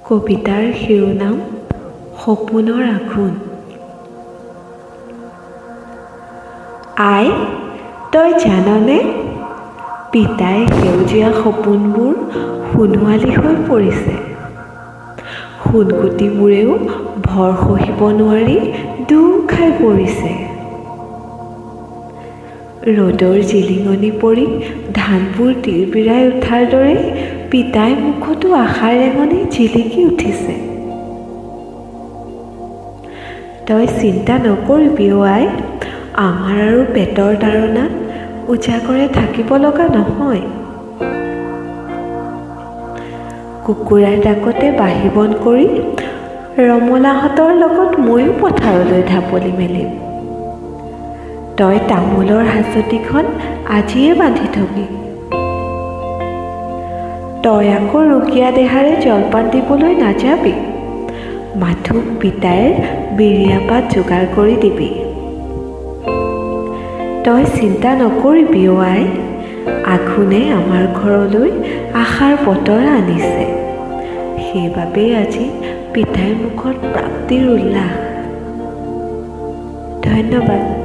কবিতাৰ শিৰোনাম সপোনৰ আঘোণ। আই, তই জাননে, পিতাই সেউজীয়া সপোনবোৰ সোণোৱালী হৈ পৰিছে। সোণগুটিবোৰেও ভৰ সহিব নোৱাৰি দোৰ খাই পৰিছে। ৰ'দৰ জিলিঙনি পৰি ধানবোৰ তিৰবিৰাই উঠাৰ দৰে পিতাই মুখতো আশাৰ ৰেঙনি জিলিকি উঠিছে। তই চিন্তা নকৰিবি অ' আই, আমাৰ আৰু পেটৰ তাৰণা উজাগৰে থাকিব লগা নহয়। কুকুৰাৰ ডাকতে বাঢ়ি বন কৰি ৰমলাহঁতৰ লগত ময়ো পথাৰলৈ ঢাপলি মেলিম। তই তামোলৰ হাঁচতিখন আজিয়ে বান্ধি থবি। তই আকৌ ৰুগীয়া দেহাৰে জলপান দিবলৈ নাযাবি, মাথোক পিতাইৰ বিৰিয়া পাত যোগাৰ কৰি দিবি। তই চিন্তা নকৰিবি অ' আই, আঘোণে আমাৰ ঘৰলৈ আশাৰ বতৰা আনিছে। সেইবাবেই আজি পিতাইৰ মুখত প্ৰাপ্তিৰ উল্লাস। ধন্যবাদ।